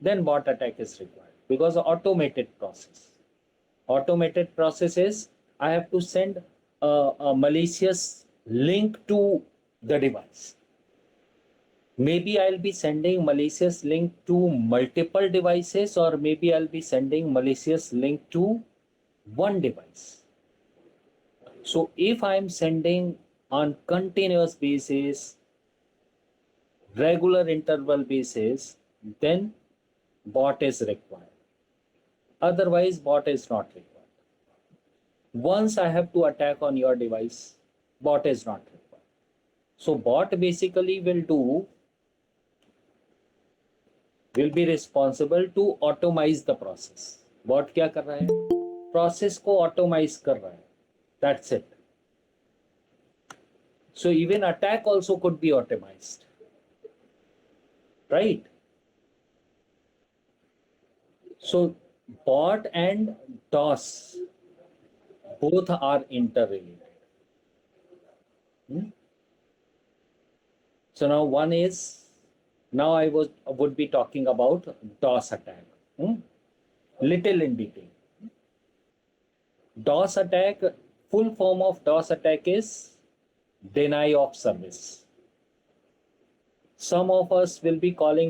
then bot attack is required, because automated process. Automated process is I have to send a malicious link to the device. Maybe I'll be sending malicious link to multiple devices, or maybe I'll be sending malicious link to one device. So if I'm sending on continuous basis, regular interval basis, then bot is required. Otherwise, bot is not required. Once I have to attack on your device, bot is not required. So bot basically will be responsible to automate the process. Bot क्या कर रहा है? Process को automate कर रहा है. That's it. So even attack also could be automized. Right? So bot and DOS both are interrelated. So now now I would be talking about DOS attack. Little in detail. DOS attack, full form of DOS attack is deny of service. Some of us will be calling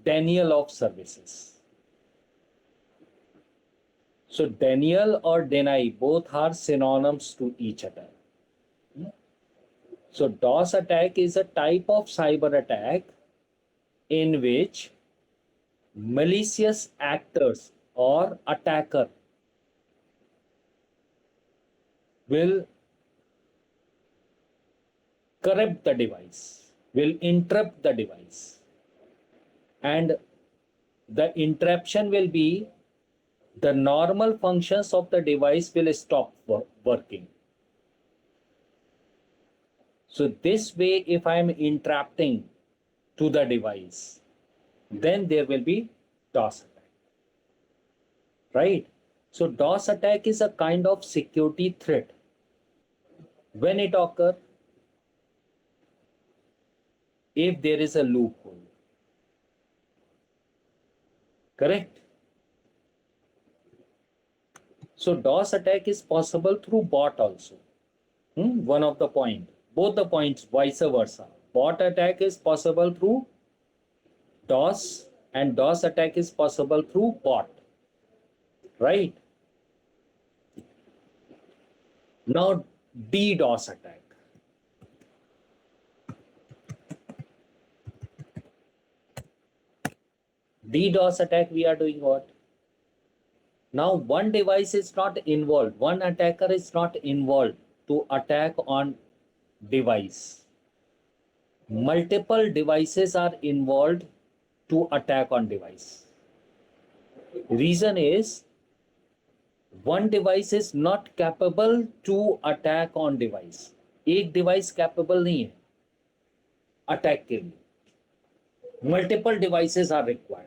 denial of services. So denial or deny both are synonyms to each other. So DOS attack is a type of cyber attack in which malicious actors or attacker will corrupt the device, will interrupt the device, and the interruption will be the normal functions of the device will stop working. So this way, if I am interrupting to the device, then there will be DOS attack. Right? So DOS attack is a kind of security threat. When it occurs, if there is a loophole. Correct? So DOS attack is possible through bot also. One of the point. Both the points, vice versa. Bot attack is possible through DOS, and DOS attack is possible through bot. Right? Now DDoS attack. DDoS attack, we are doing what? Now one device is not involved, one attacker is not involved to attack on device. Multiple devices are involved to attack on device. Reason is one device is not capable to attack on device. एक device capable नहीं है attack के लिए. Multiple devices are required.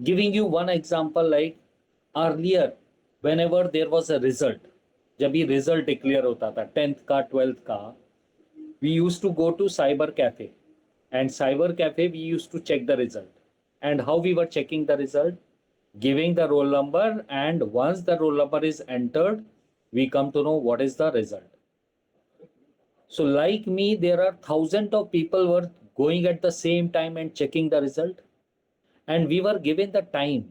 Giving you one example, like earlier, whenever there was a result, जब ये result declare होता था 10th का 12th का, we used to go to cyber cafe, and cyber cafe we used to check the result. And how we were checking the result? Giving the roll number, and once the roll number is entered, we come to know what is the result. So like me, there are thousands of people were going at the same time and checking the result. And we were given the time,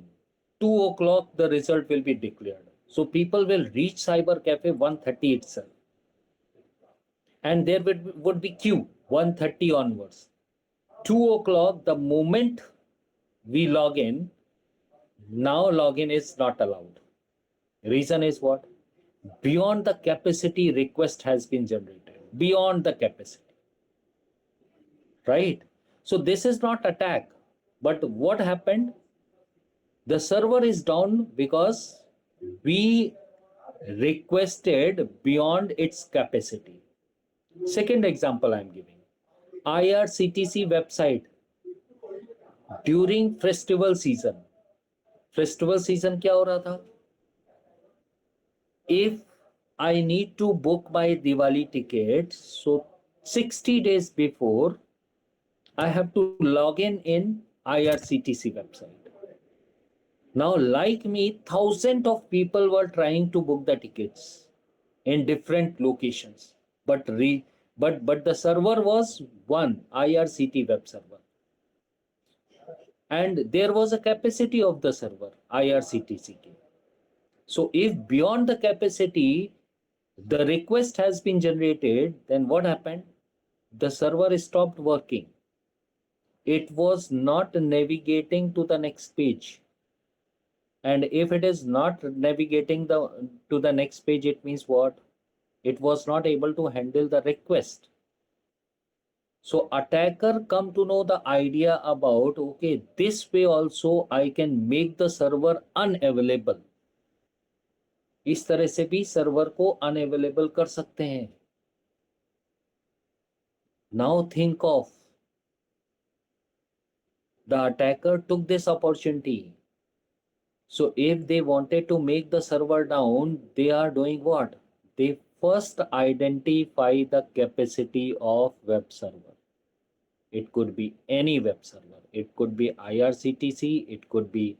2 o'clock the result will be declared. So people will reach cyber cafe 1:30 itself. And there would be queue 1:30 onwards. 2 o'clock, the moment we log in, now login is not allowed. Reason is what? Beyond the capacity request has been generated. Beyond the capacity. Right? So this is not attack. But what happened? The server is down because we requested beyond its capacity. Second example I am giving. IRCTC website during festival season. Festival season क्या हो रहा था? If I need to book my Diwali ticket, so 60 days before, I have to log in IRCTC website. Now, like me, thousands of people were trying to book the tickets in different locations, but but the server was one IRCT web server, and there was a capacity of the server IRCTC. So, if beyond the capacity the request has been generated, then what happened? The server stopped working. It was not navigating to the next page. And if it is not navigating to the next page, it means what? It was not able to handle the request. So attacker come to know the idea about, okay, this way also I can make the server unavailable. इस तरह से भी server को unavailable कर सकते हैं. Now think of, the attacker took this opportunity. So if they wanted to make the server down, they are doing what? They first identify the capacity of web server. It could be any web server. It could be IRCTC. It could be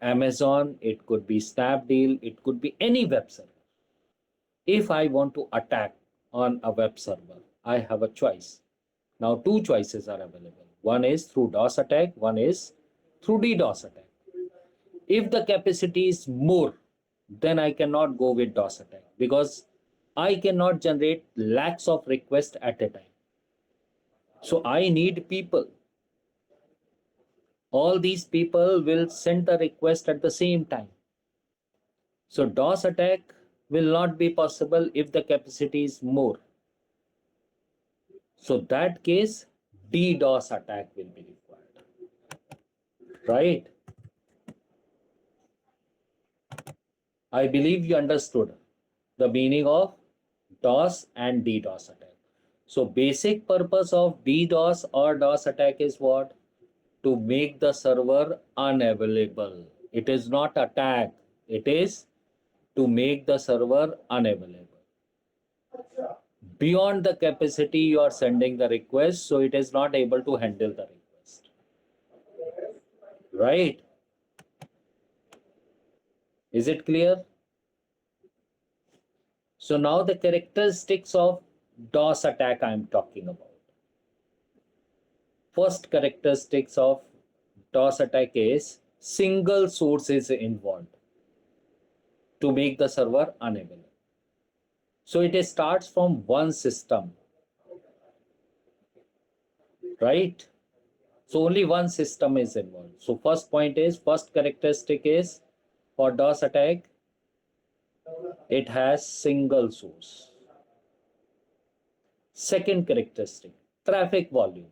Amazon. It could be Snapdeal. It could be any web server. If I want to attack on a web server, I have a choice. Now, two choices are available. One is through DOS attack. One is through DDoS attack. If the capacity is more, then I cannot go with DOS attack because I cannot generate lakhs of requests at a time. So I need people. All these people will send the request at the same time. So DOS attack will not be possible if the capacity is more. So that case, DDoS attack will be required. Right? I believe you understood the meaning of DOS and DDoS attack. So basic purpose of DDoS or DOS attack is what? To make the server unavailable. It is not attack. It is to make the server unavailable. Beyond the capacity you are sending the request, so it is not able to handle the request. Right? Is it clear? So now the characteristics of DOS attack I am talking about. First characteristics of DOS attack is single source is involved to make the server unavailable. So it starts from one system, right? So only one system is involved. So first characteristic is for DOS attack, it has single source. Second characteristic, traffic volume.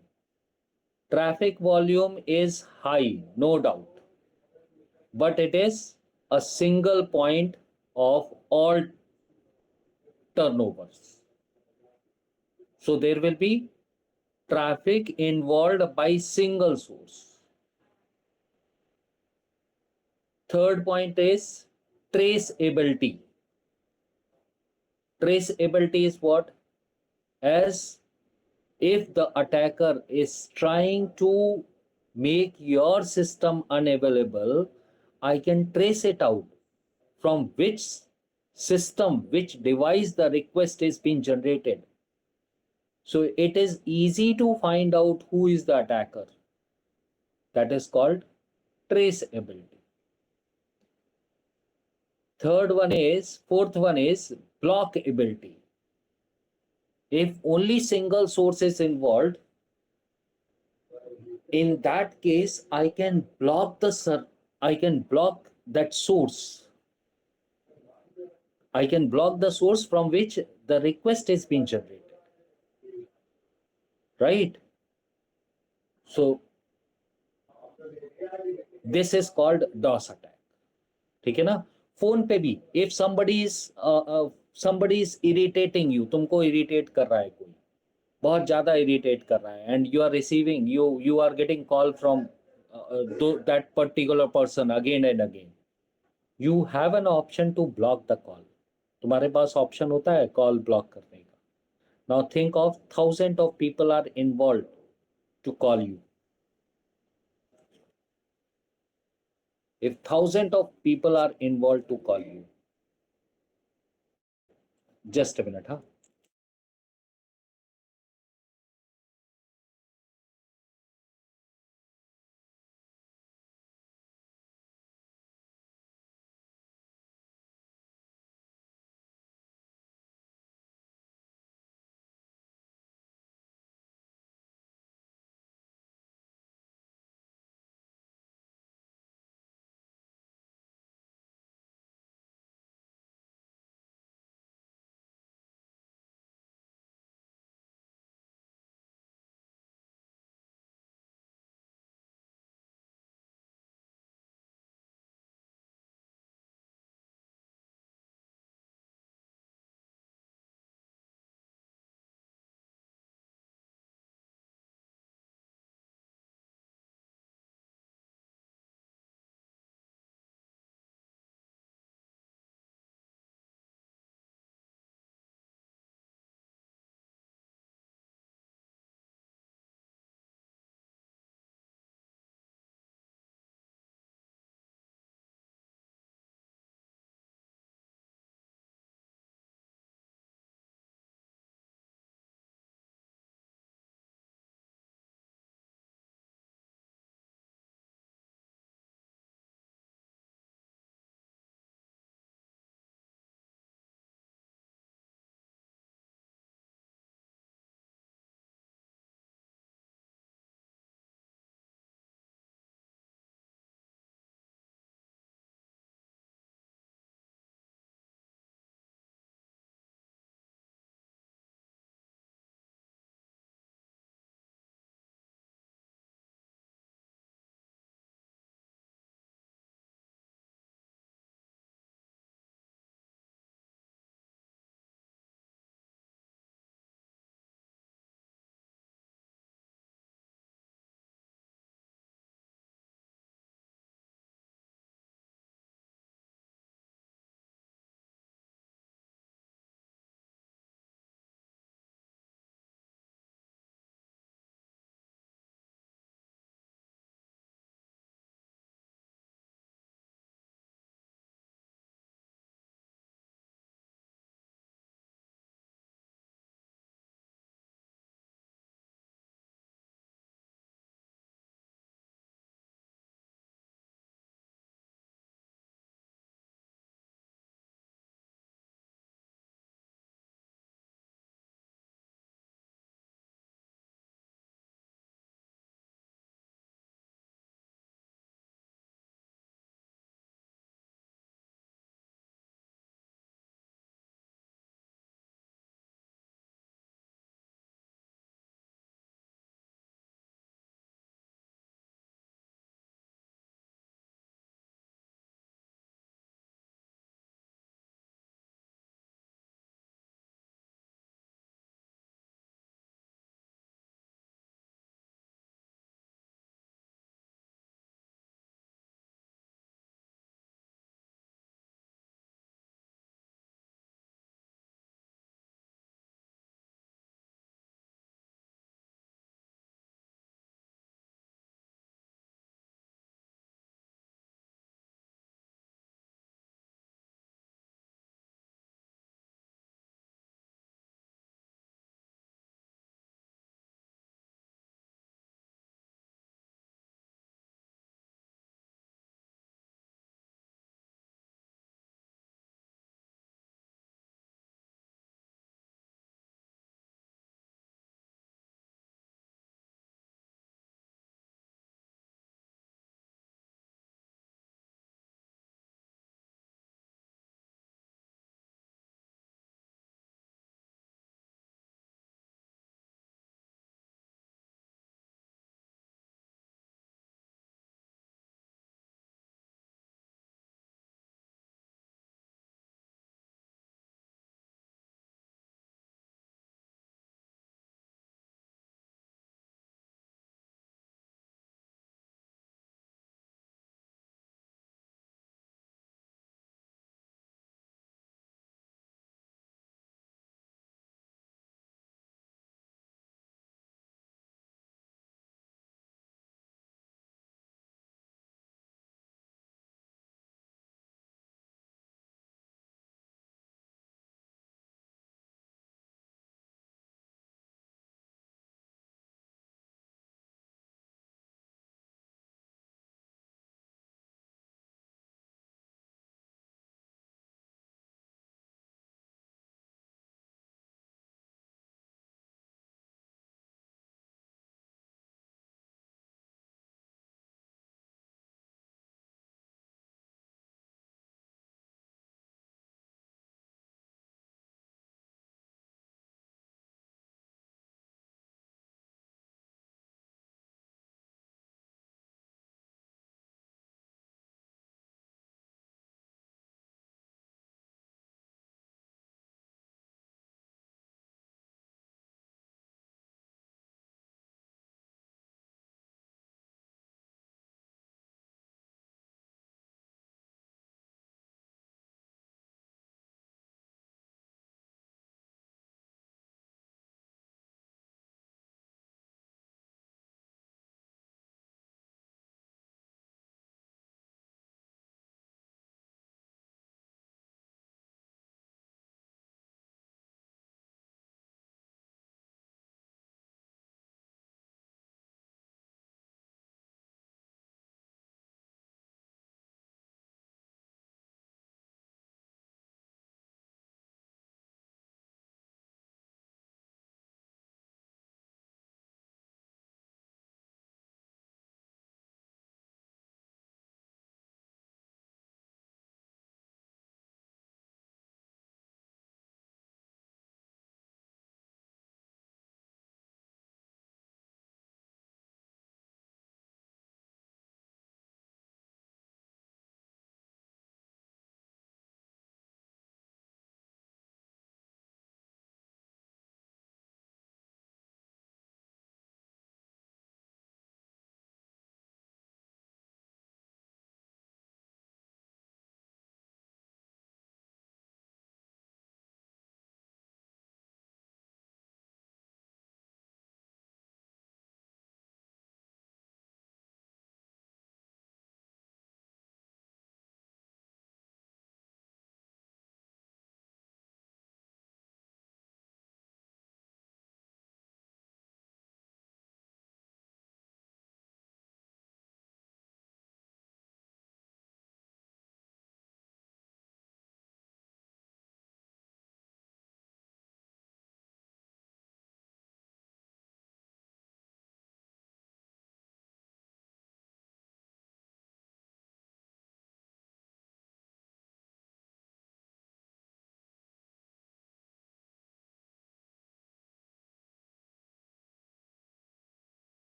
Traffic volume is high, no doubt, but it is a single point of all turnovers. So there will be traffic involved by single source. Third point is traceability. Traceability is what? As if the attacker is trying to make your system unavailable, I can trace it out from which system, which device the request is being generated. So it is easy to find out who is the attacker. That is called traceability. Fourth one is blockability. If only single source is involved, in that case, I can block that source. I can block the source from which the request is being generated. Right? So this is called DOS attack. ठीक है ना? Phone पे भी if somebody is irritating you, तुमको irritate कर रहा है कोई, बहुत ज्यादा irritate कर रहा है, and you are receiving, you are getting call from that particular person again and again. You have an option to block the call. तुम्हारे पास ऑप्शन होता है कॉल ब्लॉक करने का. Now think of thousands of people are involved to call you. If thousands of people are involved to call you, just a minute, huh?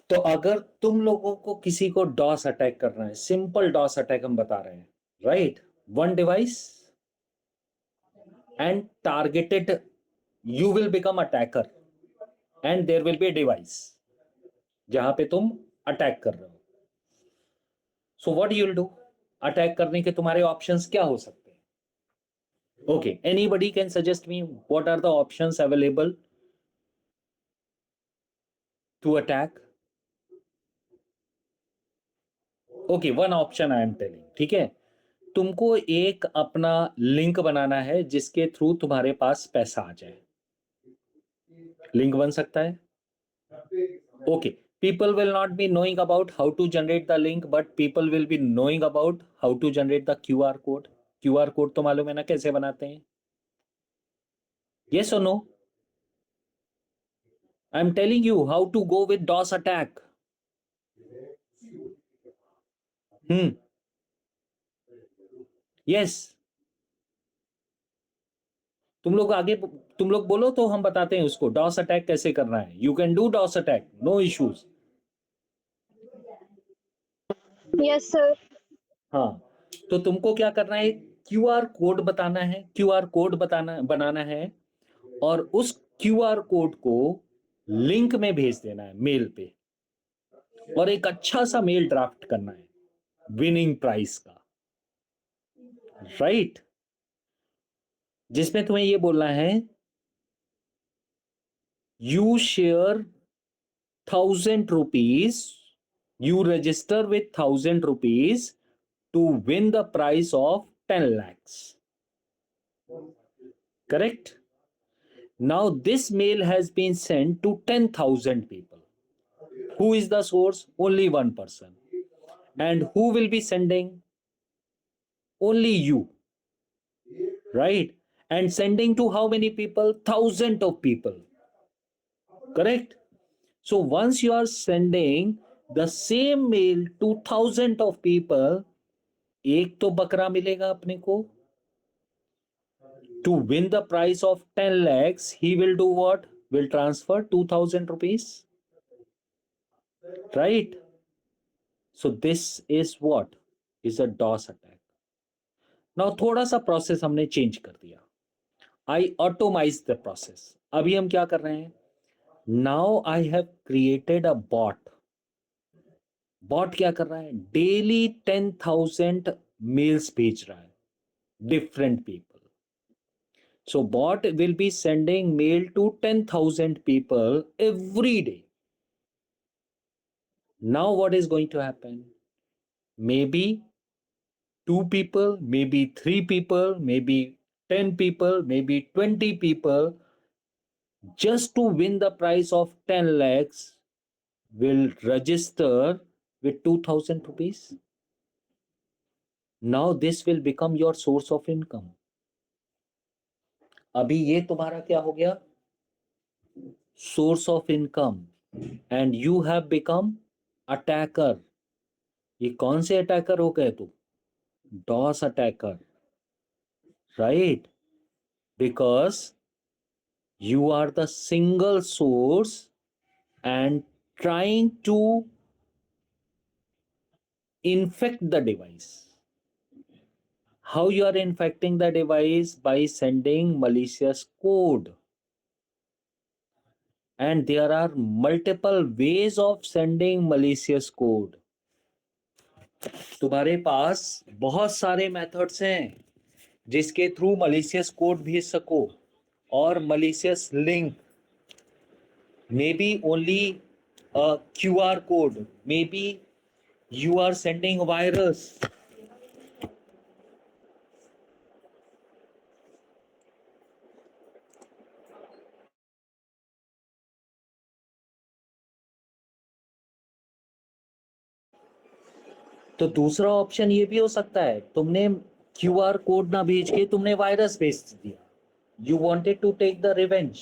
तो अगर तुम लोगों को किसी को डॉस अटैक करना है, सिंपल डॉस अटैक हम बता रहे हैं, right? One device and targeted, you will become attacker and there will be a device जहां पे तुम अटैक कर रहे हो. So what you will do? Attack करने के तुम्हारे ऑप्शंस क्या हो सकते हैं? Okay, anybody can suggest me what are the options available to attack? Okay, one option I am telling, ठीक है? तुमको एक अपना लिंक बनाना है जिसके थ्रू तुम्हारे पास पैसा आ जाए. लिंक बन सकता है. Okay, people will not be knowing about how to generate the link, but people will be knowing about how to generate the QR code. QR code तो मालूम है ना कैसे बनाते हैं? Yes or no? I'm telling you how to go with DOS attack. Yes. तुम लोग बोलो तो हम बताते हैं उसको डॉस अटैक कैसे करना है. You can do DoS attack, no issues. Yes sir. हाँ, तो तुमको क्या करना है? क्यूआर कोड बताना है, क्यूआर कोड बनाना है और उस क्यूआर कोड को लिंक में भेज देना है मेल पे, और एक अच्छा सा मेल ड्राफ्ट करना है विनिंग प्राइस का, राइट? जिसमें तुम्हें ये बोलना है you share 1,000 rupees, you register with 1,000 rupees to win the prize of 10 lakhs. Correct? Now this mail has been sent to 10,000 people. Who is the source? Only one person. And who will be sending? Only you. Right? And sending to how many people? Thousands of people. Correct? So once you are sending the same mail to thousands of people, एक तो बकरा मिलेगा अपने को. To win the prize of 10 lakhs, he will do what? Will transfer 2,000 rupees. Right? So this is what? Is a DOS attack. Now थोड़ा सा process हमने change कर दिया. I automate the process. अभी हम क्या कर रहे हैं? Now I have created a bot. Bot क्या कर रहा है? डेली 10,000 मेल्स भेज रहा है, different people. So bot will be sending mail to 10,000 people every day. Now what is going to happen? Maybe 2 people, maybe 3 people, maybe 10 people, maybe 20 people, just to win the prize of 10 lakhs will register with 2,000 rupees. Now this will become your source of income. अभी ये तुम्हारा क्या हो गया? Source of income. And you have become attacker. ये कौन से attacker हो गए तुम? DoS attacker, right? Because you are the single source and trying to infect the device. How you are infecting the device? By sending malicious code. And there are multiple ways of sending malicious code. तुम्हारे पास बहुत सारे methods हैं जिसके through malicious code भेज सको, और malicious link. maybe only a QR code, maybe you are sending virus. तो दूसरा ऑप्शन ये भी हो सकता है, तुमने क्यूआर कोड ना भेज के तुमने वायरस भेज दिया. You wanted to take the revenge.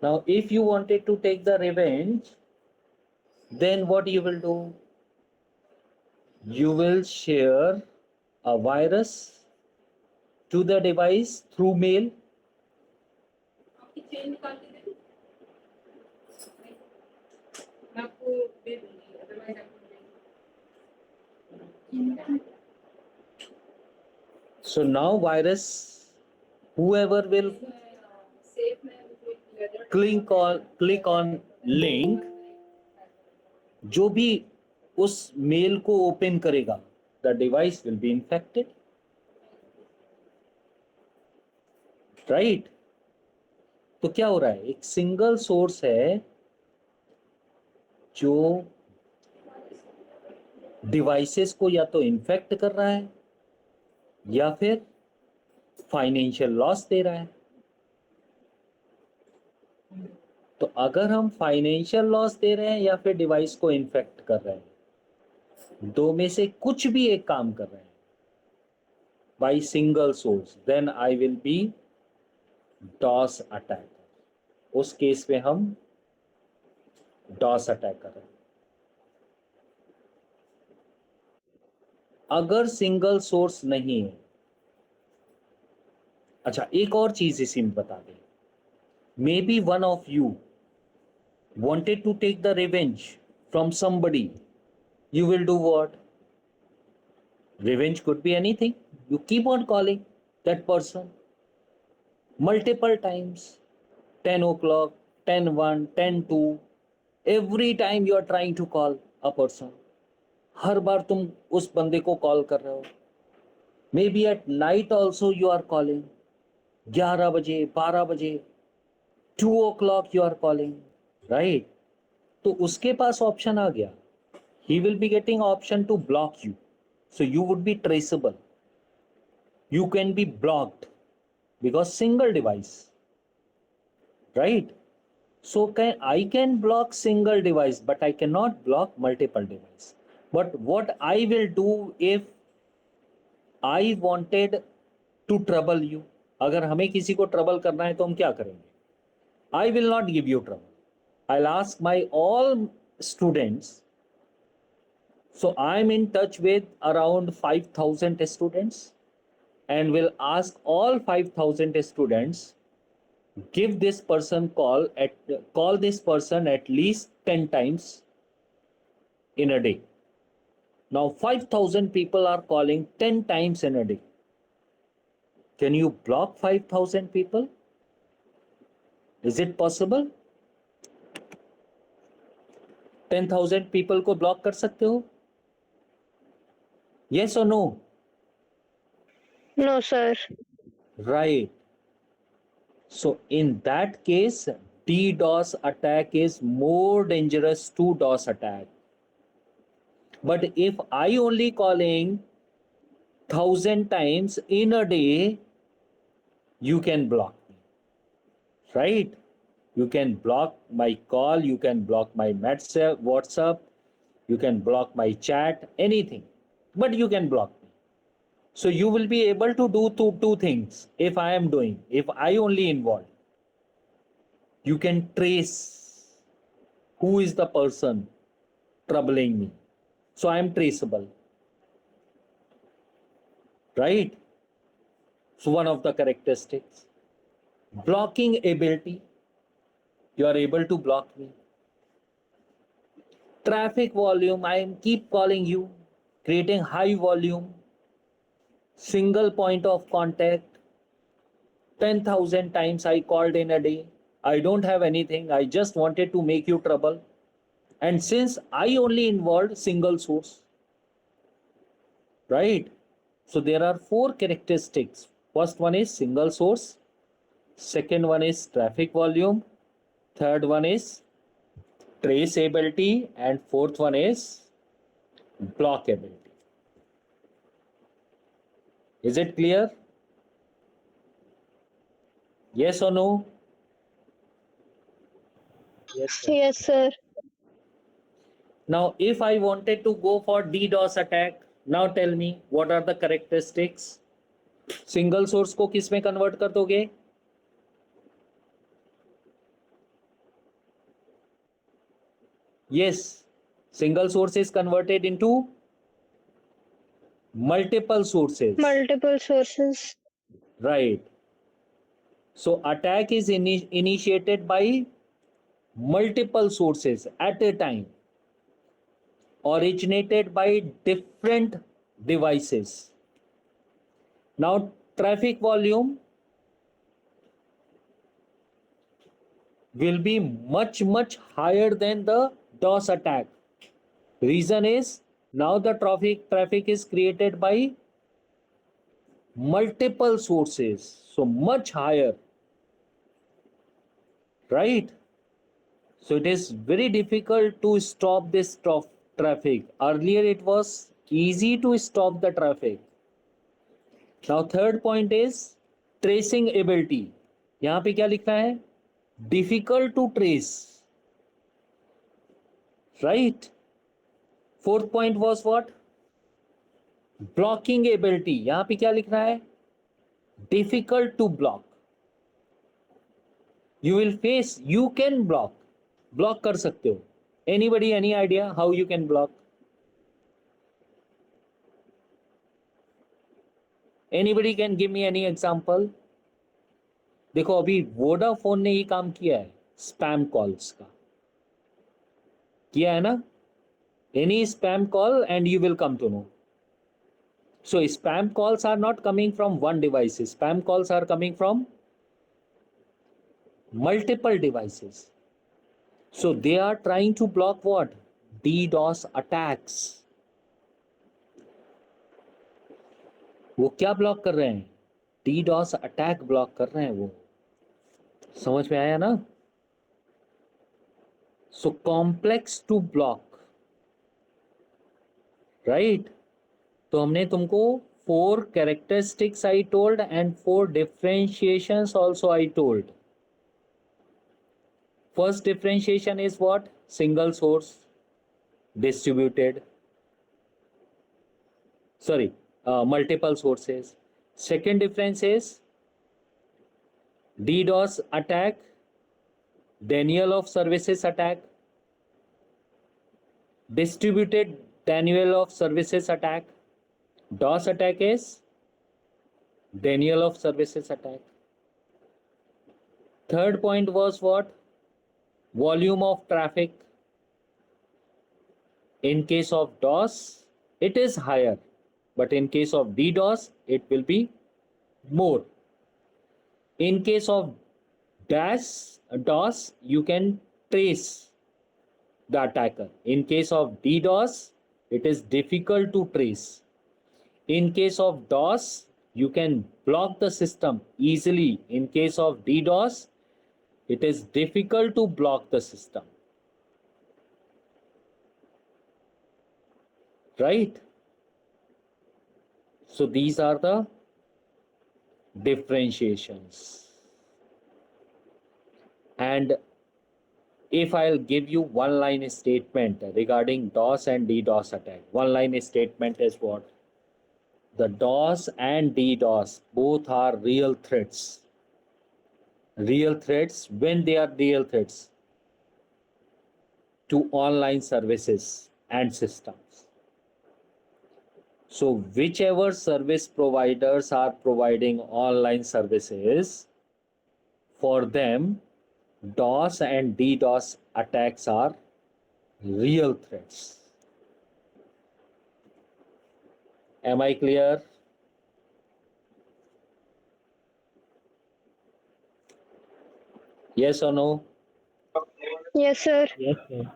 Now if you wanted to take the revenge, then what you will do? You will share a virus to the device through mail, So now virus, whoever will click on link, जो भी उस mail को open करेगा, the device will be infected, right? तो क्या हो रहा है, एक सिंगल सोर्स है जो डिवाइसेस को या तो इन्फेक्ट कर रहा है या फिर फाइनेंशियल लॉस दे रहा है। तो अगर हम फाइनेंशियल लॉस दे रहे हैं या फिर डिवाइस को इन्फेक्ट कर रहे हैं, दो में से कुछ भी एक काम कर रहे हैं by single source, then I will be DoS attack. उस केस में हम डॉस अटैक कर रहे हैं। अगर सिंगल सोर्स नहीं है, अच्छा एक और चीज इसी में बता दें, may be one of you wanted to take the revenge from somebody, you will do what? Revenge could be anything. You keep on calling that person multiple times, 10 o'clock, 10:01, 10:02, every time you are trying to call a person. हर बार तुम उस बंदे को call कर रहे हो। Maybe at night also you are calling, 11 बजे, 12 बजे, 2 o'clock you are calling, right? तो उसके पास ऑप्शन आ गया, he will be getting option to block you, so you would be traceable, you can be blocked because single device, right? So I can block single device but I cannot block multiple device. But what I will do, if I wanted to trouble you, अगर हमें किसी को trouble करना है तो हम क्या करेंगे? I will not give you trouble, I'll ask my all students. So I'm in touch with around 5,000 students and will ask all 5,000 students, give this person call this person at least 10 times in a day. Now 5,000 people are calling 10 times in a day. Can you block 5,000 people? Is it possible? 10,000 people को block कर सकते हो? Yes or no? No, sir. Right. So in that case, DDoS attack is more dangerous to DOS attack. But if I only calling 1,000 times in a day, you can block me, right? You can block my call, you can block my WhatsApp, you can block my chat, anything, but you can block me. So you will be able to do two things. If I am doing, if I only involved, you can trace who is the person troubling me. So I am traceable, right? So one of the characteristics. Blocking ability, you are able to block me. Traffic volume, I am keep calling you, creating high volume, single point of contact, 10,000 times I called in a day. I don't have anything, I just wanted to make you trouble. And since I only involved single source, right? So there are 4 characteristics. First one is single source, second one is traffic volume, third one is traceability, and fourth one is blockability. Is it clear? Yes or no? Yes, sir. Yes, sir. Now, if I wanted to go for DDoS attack, now tell me what are the characteristics? Single source को किस में convert कर दोगे? Yes, single source is converted into multiple sources. Multiple sources. Right. So attack is initiated by multiple sources at a time, originated by different devices. Now traffic volume will be much higher than the DOS attack. Reason is, now the traffic is created by multiple sources, so much higher, right? So it is very difficult to stop this traffic. Earlier it was easy to stop the traffic. Now third point is tracing ability. यहाँ पे क्या लिखा है? Difficult to trace, right? Fourth point was what? Blocking ability. यहाँ पे क्या लिख रहा है? Difficult to block. You will face, you can block. Block कर सकते हो. Anybody, any idea how you can block? Anybody can give me any example? देखो अभी वोडाफोन ने ये काम किया है स्पैम कॉल्स का, किया है ना? Any spam call and you will come to know. So spam calls are not coming from one device. Spam calls are coming from multiple devices. So they are trying to block what? DDoS attacks. वो क्या block कर रहे हैं? DDoS attack block कर रहे हैं वो. समझ में आया ना? So complex to block, right? तो हमने तुमको 4 characteristics I told and 4 differentiations also I told. First differentiation is what? Single source, distributed. Sorry, multiple sources. Second difference is DDoS attack, denial of services attack, distributed denial of services attack. DOS attack is denial of services attack. Third point was what? Volume of traffic. In case of DOS, it is higher, but in case of DDoS, it will be more. In case of DOS, you can trace the attacker. In case of DDoS, it is difficult to trace. In case of DOS, you can block the system easily. In case of DDoS, it is difficult to block the system. Right? So these are the differentiations. And if I'll give you one line statement regarding DOS and DDoS attack, one line statement is what? The DOS and DDoS both are real threats. Real threats when they are real threats to online services and systems. So whichever service providers are providing online services, for them, DOS and DDoS attacks are real threats. Am I clear? Yes or no? Yes, sir. Yes, sir.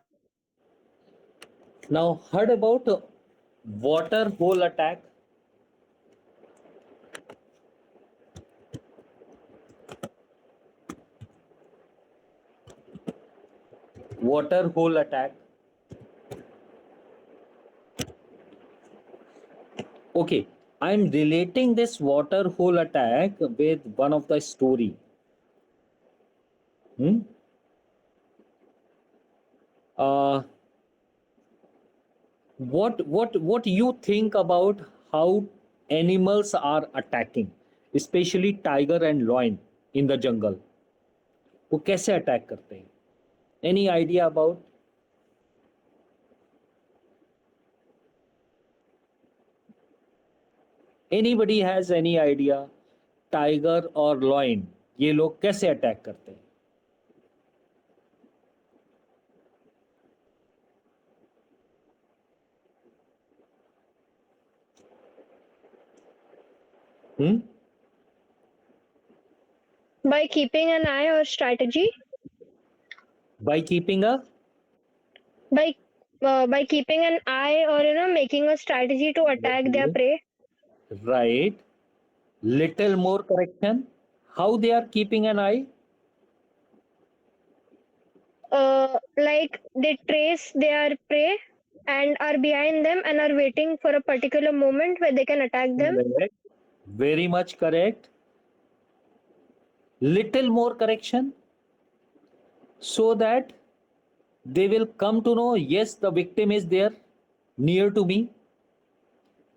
Now, heard about water hole attack? Water hole attack. Okay, I'm relating this water hole attack with one of the story. What you think about how animals are attacking, especially tiger and lion in the jungle? वो कैसे attack करते हैं? Any idea about? Anybody has any idea? Tiger or lion, ये लोग कैसे attack करते हैं? By keeping an eye or strategy, By keeping a by by keeping an eye or making a strategy to attack their prey. right, little more correction. How they are keeping an eye? Like they trace their prey and are behind them and are waiting for a particular moment where they can attack them. Correct. Very much correct. Little more correction, so that they will come to know, yes, the victim is there near to me,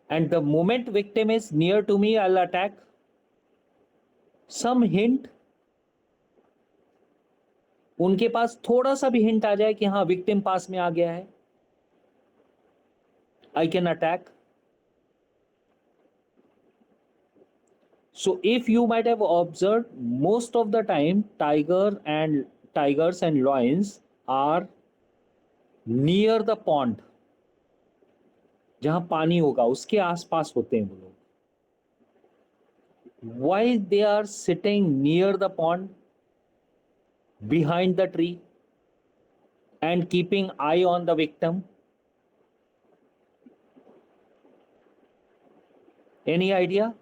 and the moment victim is near to me, I'll attack. Some hint, उनके पास थोड़ा सा भी hint आ जाए कि हाँ victim पास में आ गया है, I can attack. So if you might have observed, most of the time tigers and lions are near the pond, जहां पानी होगा उसके आसपास होते हैं वो लोग. Why they are sitting near the pond, behind the tree, and keeping eye on the victim? Any idea?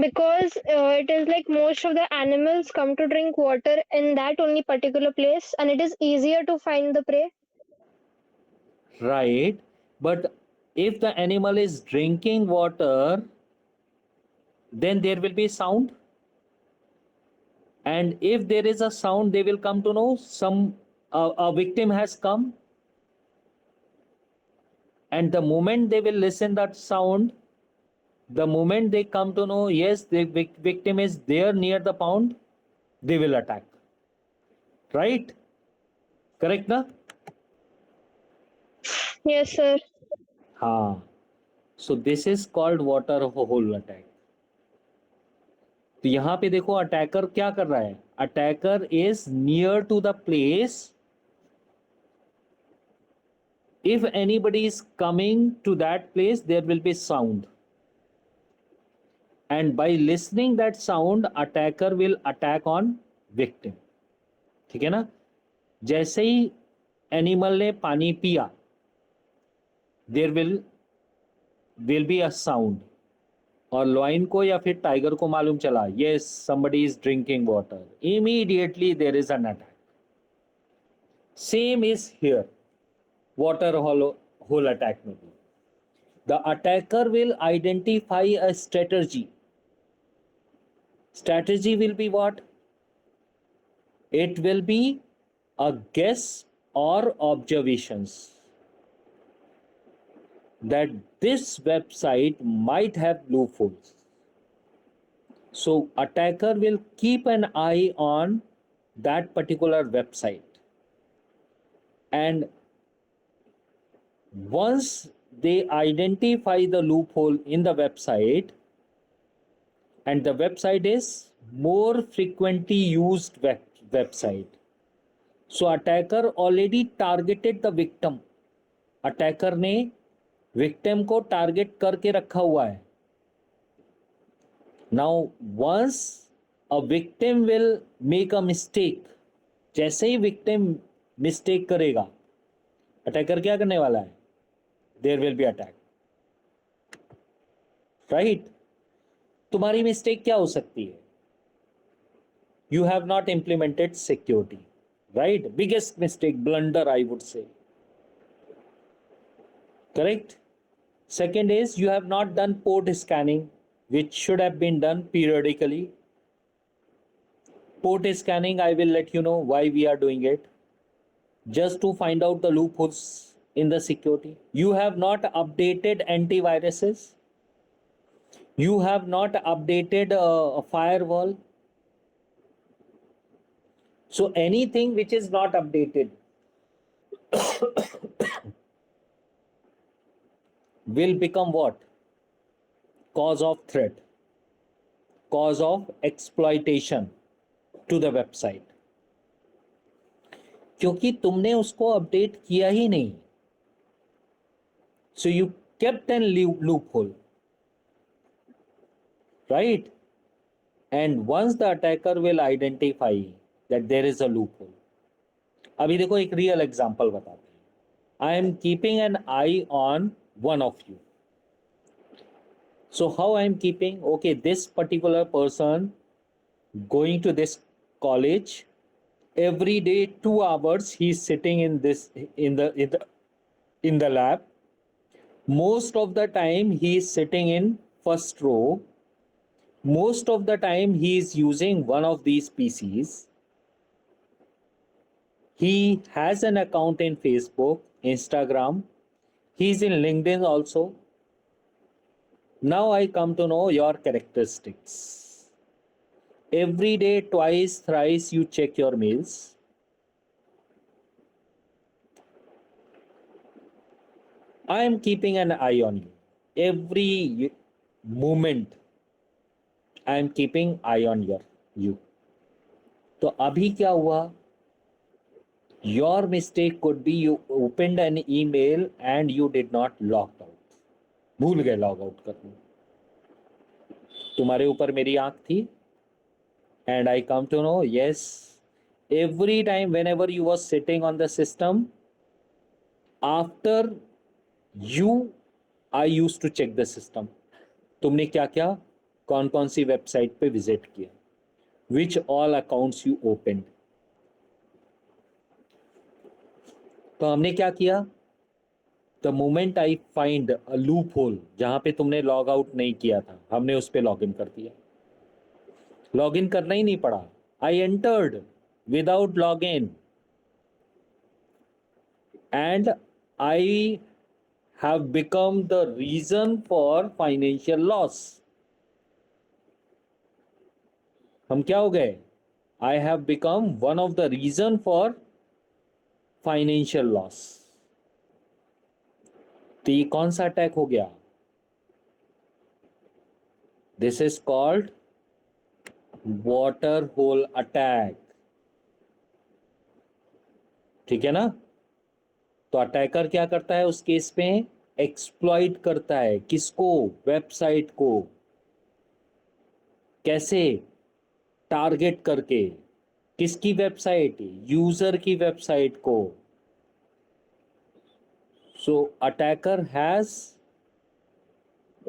Because it is like most of the animals come to drink water in that only particular place, and it is easier to find the prey. Right. But if the animal is drinking water, then there will be sound. And if there is a sound, they will come to know a victim has come. And the moment they will listen that sound, the moment they come to know, yes, the victim is there near the pond, they will attack. Right? Correct, na? Yes, sir. हाँ. So this is called water hole attack. तो यहां पे देखो attacker क्या कर रहा है. Attacker is near to the place. If anybody is coming to that place, there will be sound. And by listening that sound, attacker will attack on victim. ठीक है ना? जैसे ही एनिमल ने पानी पिया, there will be a sound. और lion को या फिर टाइगर को मालूम चला, yes somebody is drinking water, immediately there is an attack. Same is here water hole attack में भी. The attacker will identify a strategy. Strategy will be what? It will be a guess or observations that this website might have loopholes. So attacker will keep an eye on that particular website, and once they identify the loophole in the website, and the website is more frequently used website, so attacker already targeted the victim. Attacker ने victim को target करके रखा हुआ है. Now once a victim will make a mistake, जैसे ही victim mistake करेगा, attacker क्या करने वाला है? There will be attack. Right? तुम्हारी मिस्टेक क्या हो सकती है? You have not implemented security. Right? Biggest mistake, blunder, I would say. Correct? Second is you have not done port scanning, which should have been done periodically. Port scanning, I will let you know why we are doing it. Just to find out the loopholes in the security. You have not updated antiviruses. You have not updated a firewall. So anything which is not updated will become what? Cause of threat. cause of exploitation to the website, क्योंकि तुमने उसको update किया ही नहीं. So you kept a loophole, right? And once the attacker will identify that there is a loophole. अभी देखो एक real example बताते हैं. I am keeping an eye on one of you. So how I am keeping? Okay, this particular person going to this college every day 2 hours he is sitting in the lab. Most of the time he is sitting in first row. Most of the time he is using one of these PCs. He has an account in Facebook, Instagram. He's in LinkedIn also. Now I come to know your characteristics. Every day, twice, thrice, you check your mails. I am keeping an eye on you. Every moment, I am keeping eye on you. तो अभी क्या हुआ? Your mistake could be you opened an email and you did not log out. भूल गए log out करना. तुम्हारे ऊपर मेरी आंख थी. And I come to know, yes, every time whenever you was sitting on the system, after you, I used to check the system. तुमने क्या क्या कौन कौन सी वेबसाइट पे विजिट किया, which all accounts you opened. तो हमने क्या किया? The moment I find a loophole जहां पे तुमने लॉग आउट नहीं किया था, हमने उस पे लॉग इन कर दिया. लॉग इन करना ही नहीं पड़ा. I entered without log in and I have become the reason for financial loss. हम क्या हो गए? I have become one of the reason for financial loss. तो ये कौन सा अटैक हो गया? This is called water hole attack. ठीक है ना? तो अटैकर क्या करता है उस केस में? एक्सप्लॉइट करता है. किसको? वेबसाइट को. कैसे? टारगेट करके. किसकी वेबसाइट? यूजर की वेबसाइट को. So attacker has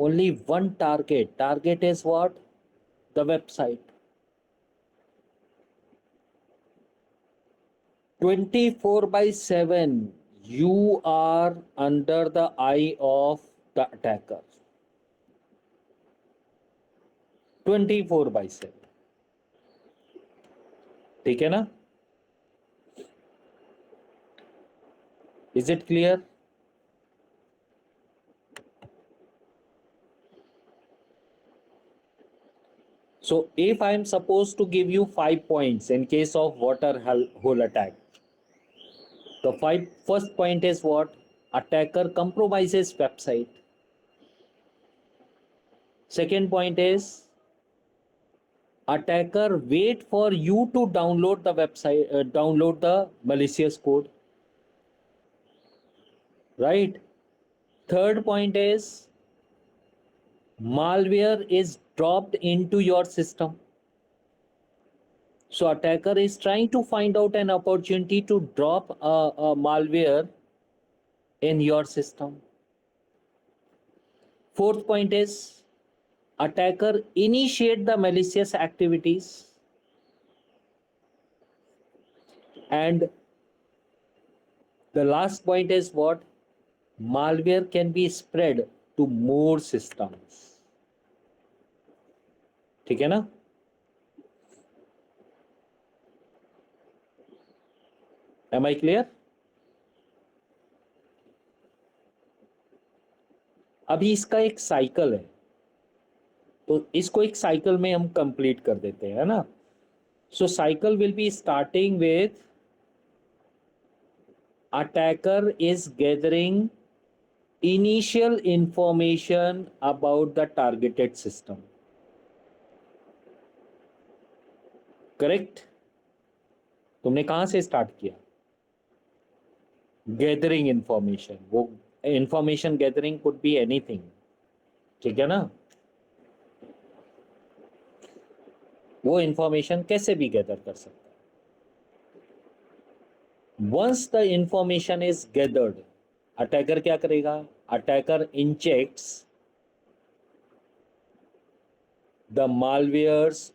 only one target. Target is what? The website. 24/7 you are under the eye of the attacker. 24/7. ठीक है ना? Is it clear? So if I am supposed to give you 5 points in case of water hole attack, the first point is what? Attacker compromises website. Second point is attacker wait for you to download the website, download the malicious code. Right? Third point is malware is dropped into your system. So attacker is trying to find out an opportunity to drop a malware in your system. Fourth point is attacker initiate the malicious activities. And the last point is what? Malware can be spread to more systems. ठीक है ना? Am I clear? अभी इसका एक cycle है, तो इसको एक साइकिल में हम कंप्लीट कर देते हैं ना. So cycle will be starting with attacker is gathering initial information about the targeted system. Correct? तुमने कहां से स्टार्ट किया? Gathering information. वो information gathering could be anything. ठीक है ना? वो इंफॉर्मेशन कैसे भी गैदर कर सकता है. Once the information is gathered, attacker क्या करेगा? Attacker injects the malwares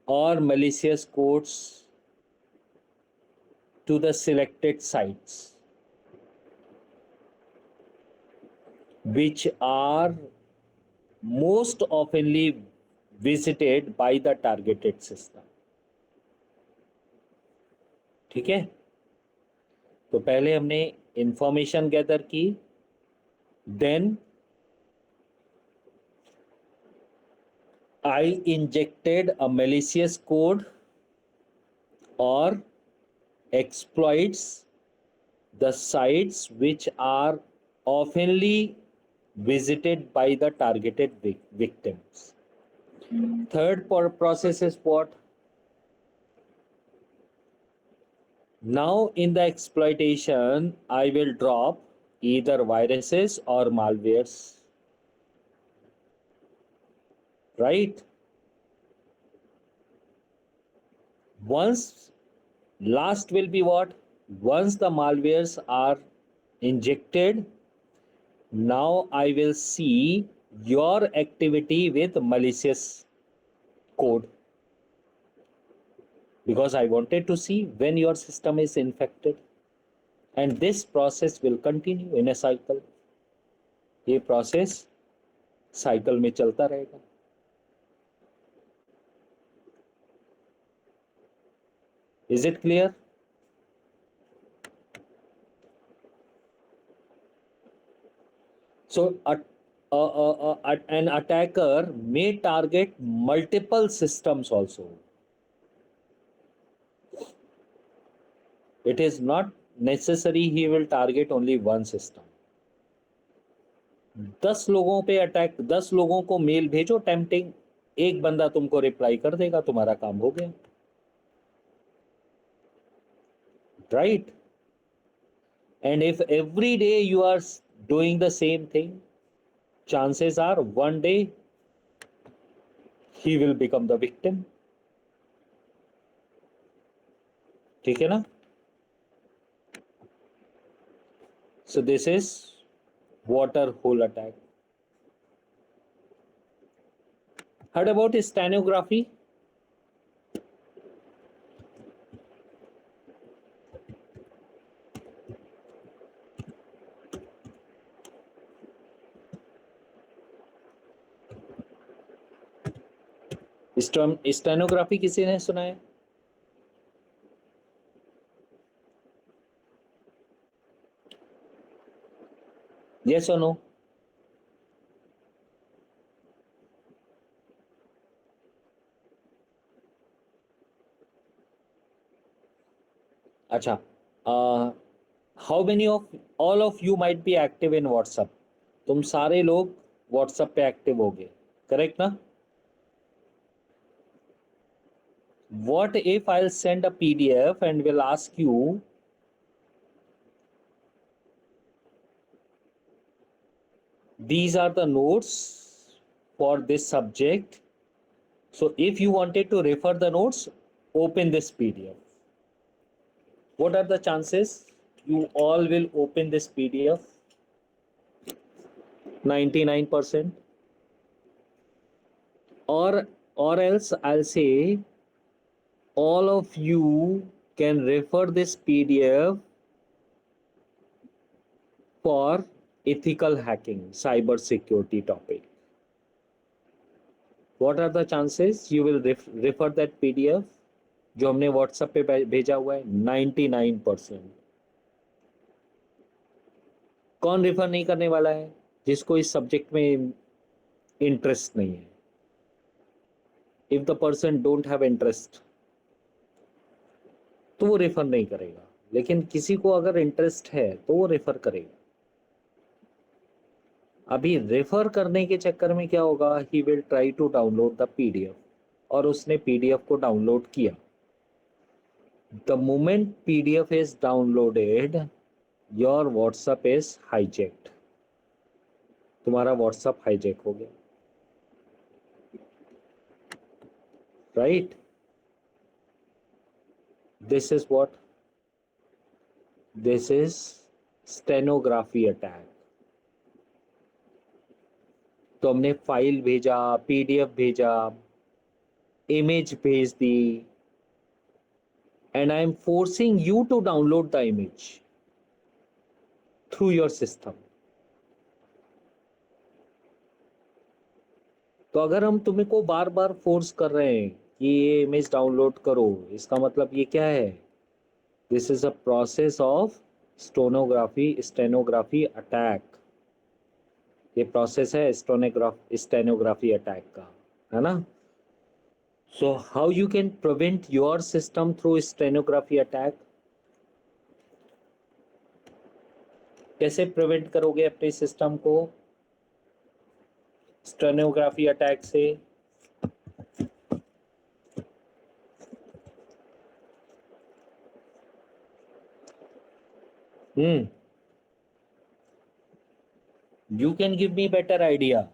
or malicious codes to the selected sites which are most oftenly visited by the targeted system. ठीक है? तो पहले हमने इंफॉर्मेशन गैदर की, then I injected a malicious code or exploits the sites which are oftenly visited by the targeted victims. Third process is what? Now in the exploitation, I will drop either viruses or malwares. Right? Once, last will be what? Once the malwares are injected, now I will see your activity with malicious code, because I wanted to see when your system is infected, and this process will continue in a cycle. ये process cycle में चलता रहेगा. Is it clear? So an attacker may target multiple systems also. It is not necessary he will target only one system. 10 लोगों पे attack, 10 लोगों को mail भेजो tempting, एक बंदा तुमको रिप्लाई कर देगा, तुम्हारा काम हो गया. Right? And if every day you are doing the same thing, chances are one day he will become the victim. ठीक है ना? So this is water hole attack. Heard about stenography? Stenography किसी ने सुना है? Yes or no? अच्छा, how many of all of you might be active in WhatsApp? तुम सारे लोग व्हाट्सएप पे एक्टिव होगे, करेक्ट ना? What if I'll send a PDF and will ask you, these are the notes for this subject. So if you wanted to refer the notes, open this PDF. What are the chances you all will open this PDF? 99%. Or else I'll say all of you can refer this PDF for ethical hacking, cyber security topic. What are the chances you will refer that PDF जो हमने WhatsApp पे भेजा हुआ है? 99%. कौन refer नहीं करने वाला है? जिसको इस सब्जेक्ट में इंटरेस्ट नहीं है. If the person don't have interest, तो वो रेफर नहीं करेगा. लेकिन किसी को अगर इंटरेस्ट है तो वो रेफर करेगा. अभी रेफर करने के चक्कर में क्या होगा? He will try to download the PDF और उसने पीडीएफ को डाउनलोड किया. The moment PDF is downloaded, your WhatsApp is hijacked. तुम्हारा व्हाट्सएप हाईजैक हो गया, right? This is what, this is stenography attack. तो हमने फाइल भेजा, पीडीएफ भेजा, इमेज भेज दी, and I am forcing you to download the image through your system. तो अगर हम तुम्हें को बार बार फोर्स कर रहे हैं कि ये इमेज डाउनलोड करो, इसका मतलब ये क्या है? This is a process of stenography attack. ये प्रोसेस है स्टेनोग्राफी अटैक का, है ना? So how you can prevent your system through stenography attack? कैसे प्रिवेंट करोगे अपने सिस्टम को स्टेनोग्राफी अटैक से? You can give me better idea.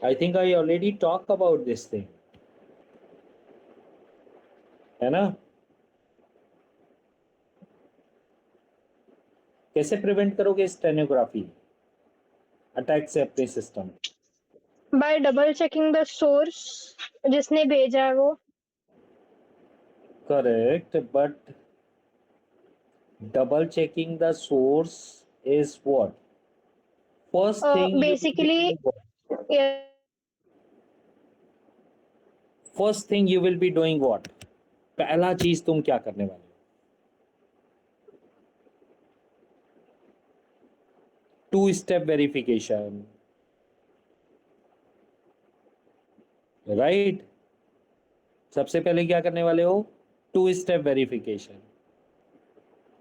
I think I already talked about this thing. है ना? कैसे प्रिवेंट करोगे स्टेनोग्राफी अटैक से अपने system? by double checking the source जिसने भेजा है वो. Correct, but double checking the source is what? First thing you will be Basically, doing what? yeah, First thing you will be doing what? पहला चीज तुम क्या करने वाले हो? Two step verification, right? सबसे पहले क्या करने वाले हो? Two step verification,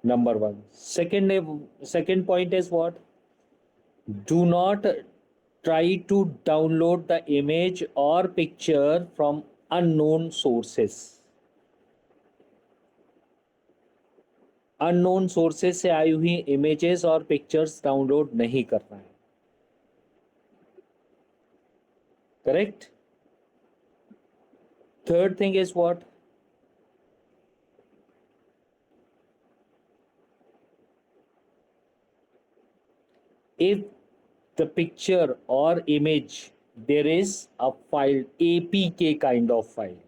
number one. Second point is what? Do not try to download the image or picture from unknown sources. Unknown sources से आई हुई इमेजेस और पिक्चर्स डाउनलोड नहीं करना है. Correct? Third thing is what? If the picture or image there is a file, APK kind of file,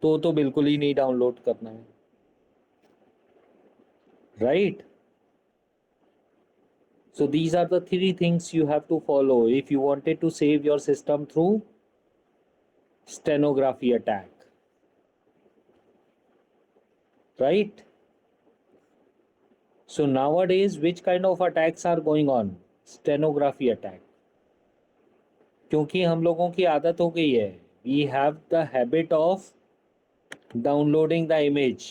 तो बिल्कुल ही नहीं download करना है, right? So these are the three things you have to follow if you wanted to save your system through stenography attack, right? So nowadays which kind of attacks are going on? Stenography attack. क्योंकि हम लोगों की आदत हो गई है, we have the habit of downloading the image,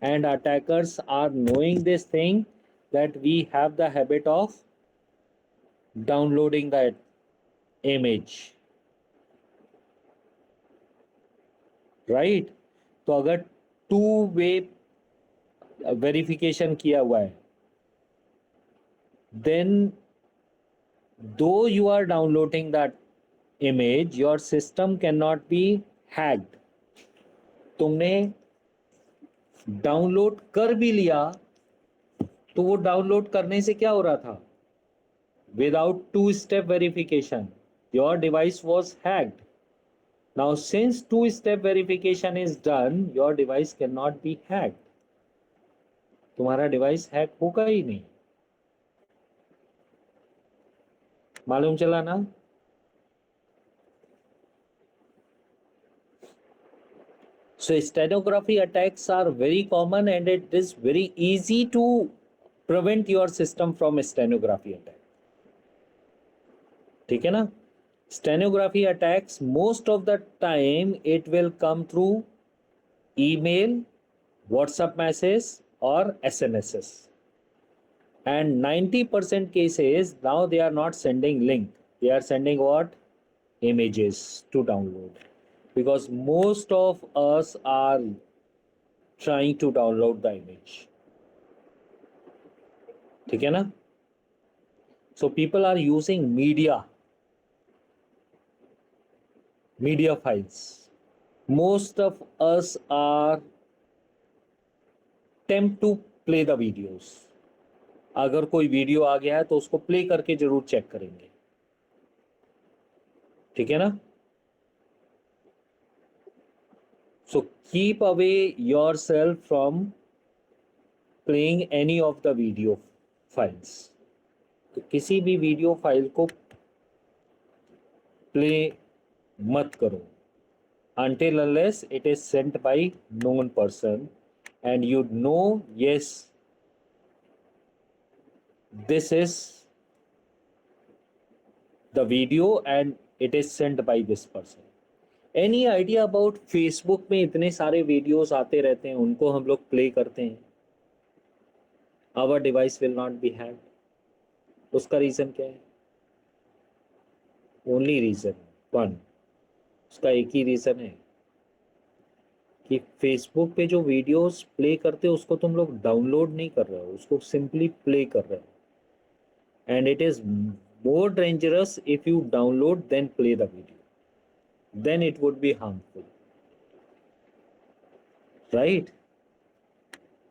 and attackers are knowing this thing that we have the habit of downloading that image, right? तो अगर टू वे वेरिफिकेशन किया हुआ है, then though you are downloading that image, your system cannot be hacked. तुमने download कर भी लिया तो वो डाउनलोड करने से क्या हो रहा था? Without two-step verification, your device was hacked. Now, since two-step verification is done, your device cannot be hacked. तुम्हारा डिवाइस हैक होगा ही नहीं. मालूम चला ना? So stenography attacks are very common and it is very easy to prevent your system from stenography attack. ठीक है ना? Stenography attacks most of the time it will come through email, WhatsApp message or SMSs. And 90% cases, now they are not sending link. They are sending what? Images to download. Because most of us are trying to download the image. ठीक है ना? So people are using media files. Most of us are tempt to play the videos. अगर कोई video आ गया है तो उसको play करके जरूर चेक करेंगे. ठीक है ना? So keep away yourself from playing any of the video files. तो किसी भी वीडियो फाइल को प्ले मत करो until unless it is sent by known person and you know, yes, this is the video and it is sent by this person. Any idea about Facebook में इतने सारे videos आते रहते हैं, उनको हम लोग प्ले करते हैं. Our device will not be hacked. उसका रीजन क्या है? ओनली रीजन वन, उसका एक ही रीजन है कि फेसबुक पे जो वीडियोस प्ले करते हो उसको तुम लोग डाउनलोड नहीं कर रहे हो, उसको सिंपली प्ले कर रहे हो. And it is more dangerous if you download then play the video, then it would be harmful, right?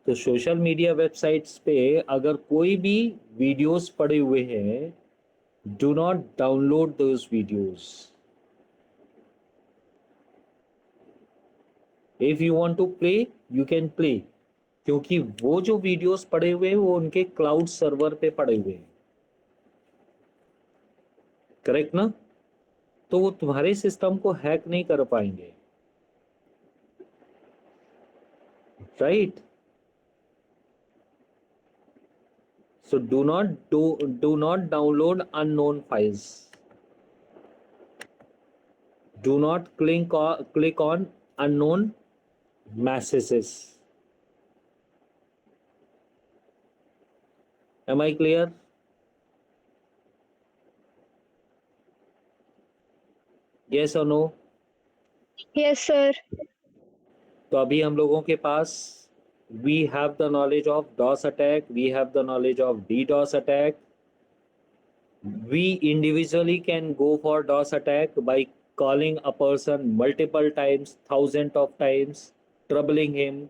तो सोशल मीडिया वेबसाइट्स पे अगर कोई भी वीडियोस पड़े हुए हैं, do not download those videos. If you want to play you can play, क्योंकि वो जो वीडियोस पड़े हुए हैं वो उनके क्लाउड सर्वर पे पड़े हुए हैं. करेक्ट ना? तो वो तुम्हारे सिस्टम को हैक नहीं कर पाएंगे, right? So do not download unknown files. Do not click on unknown messages. Am I clear? Yes or no? Yes, sir. तो अभी हम लोगों के पास we have the knowledge of DOS attack, we have the knowledge of DDoS attack. We individually can go for DOS attack by calling a person multiple times, thousands of times, troubling him,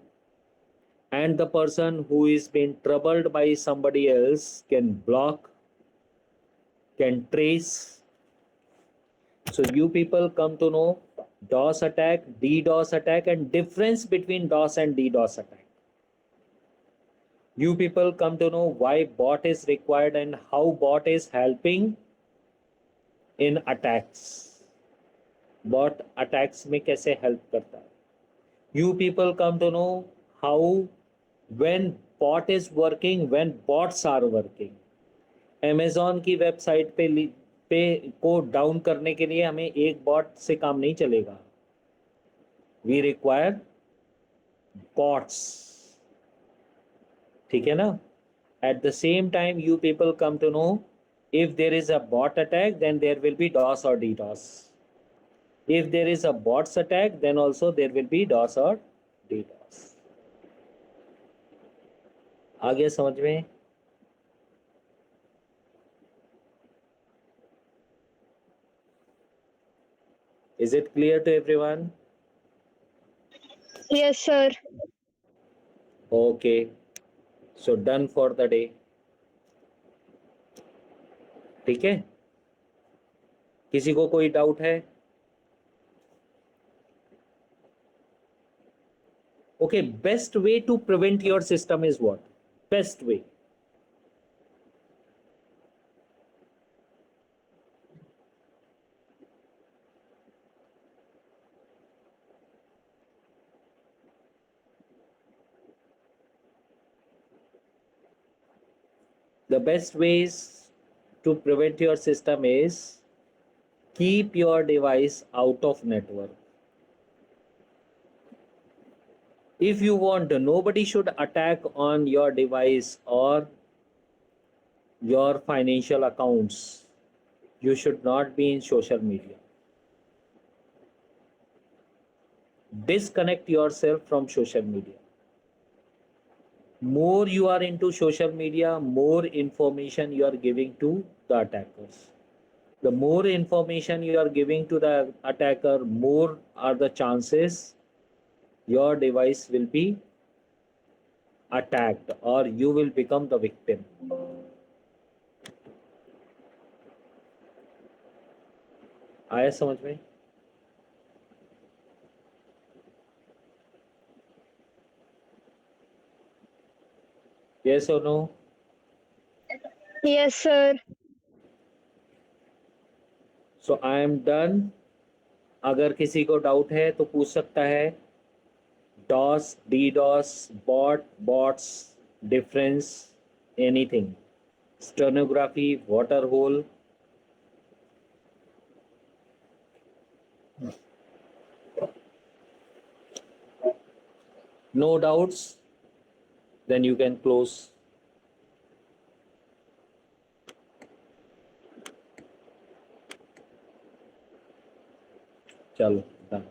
and the person who is being troubled by somebody else can block, can trace. So you people come to know DOS attack, DDoS attack, and difference between DOS and DDoS attack. You people come to know why bot is required and how bot is helping in attacks. Bot attacks में कैसे help करता है. You people come to know how when bot is working, when bots are working. Amazon की website पे को down करने के लिए हमें एक बॉट से काम नहीं चलेगा. We require bots. ठीक है ना? At the same time, you people come to know if there is a bot attack, then there will be DOS or DDoS. If there is a bots attack, then also there will be DOS or DDoS. आ गया समझ में? Is it clear to everyone? Yes, sir. Okay. So done for the day. ठीक है? किसी को कोई doubt है? Okay, best way to prevent your system is what? Best way. The best ways to prevent your system is keep your device out of network. If you want nobody should attack on your device or your financial accounts. You should not be in social media. Disconnect yourself from social media. More you are into social media, more information you are giving to the attackers. The more information you are giving to the attacker, more are the chances your device will be attacked or you will become the victim. आया समझ में? Yes or no? Yes, sir. So I am done. अगर किसी को doubt है तो पूछ सकता है. DOS, DDoS, bots, difference, anything. Stenography, water hole. No doubts, then you can close. चलो done.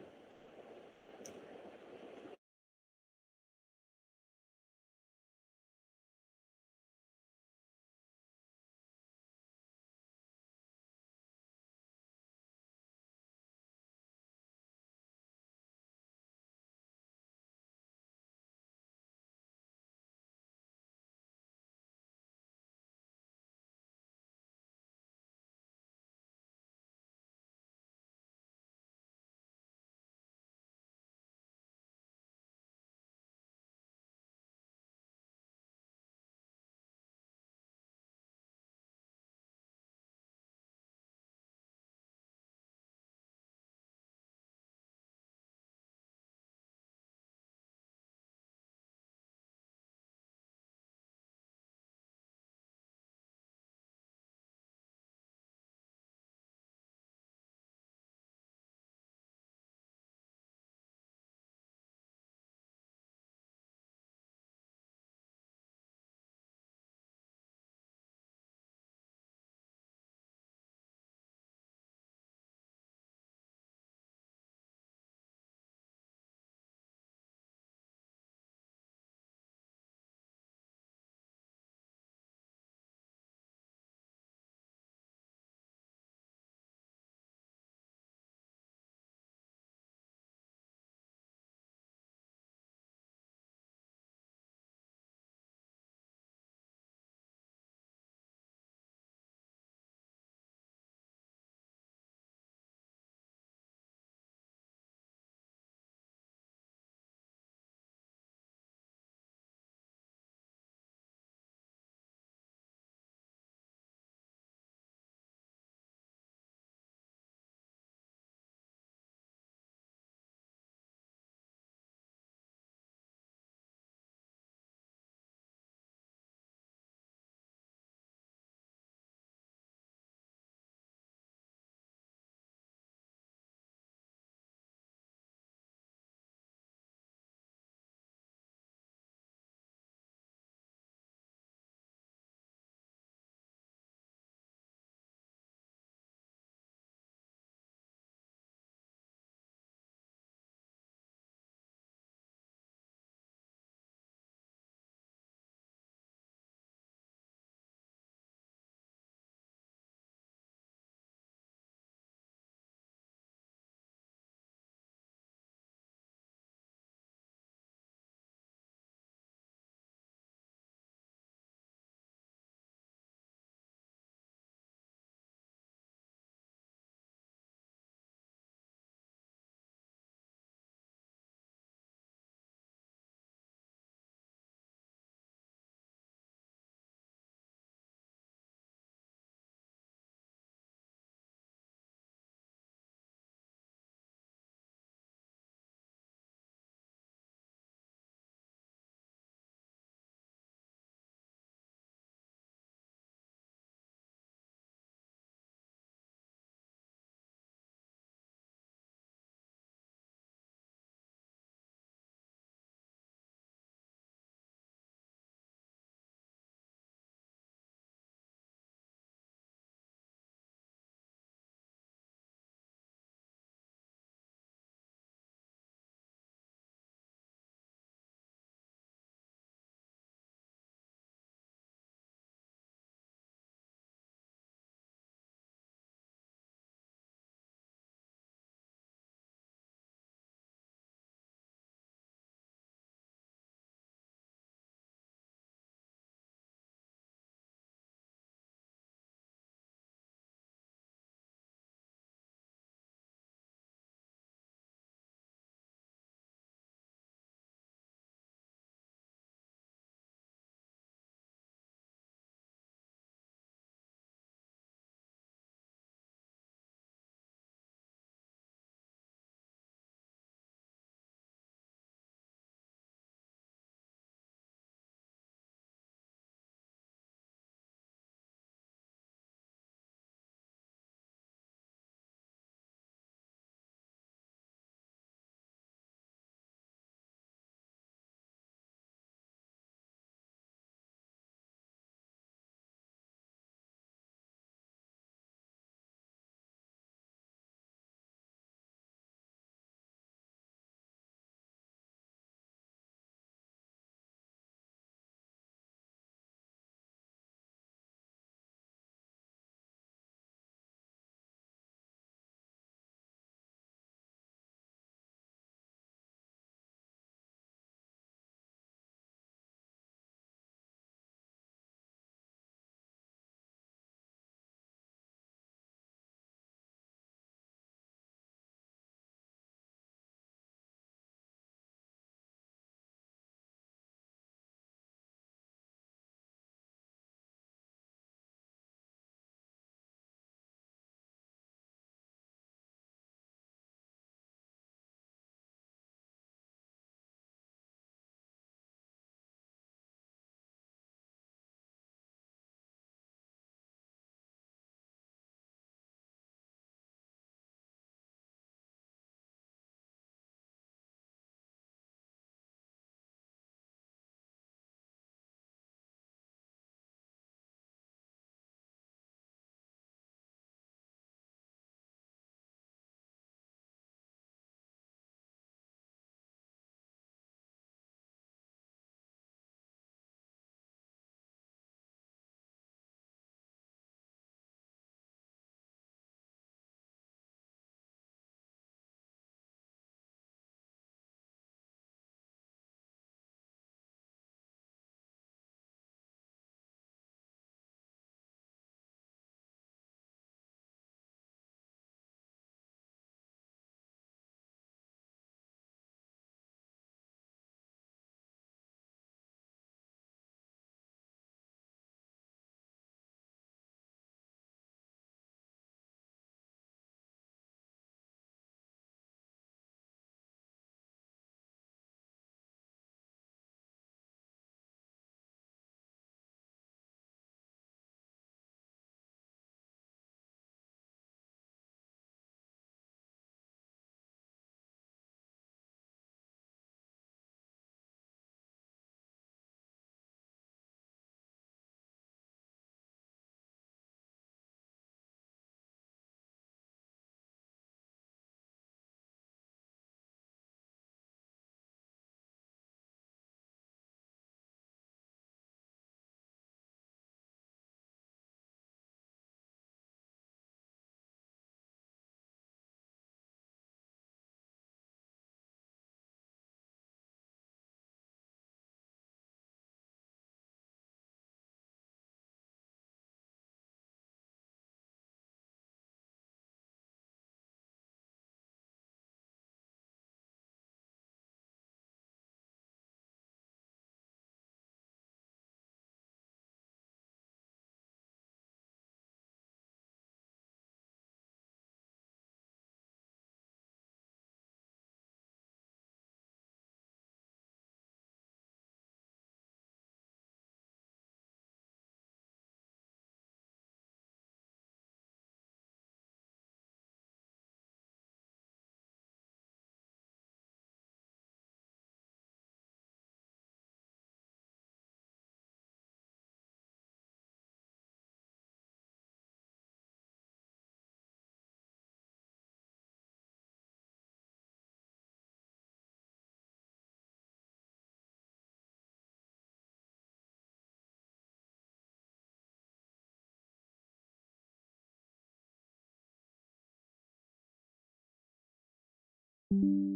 you.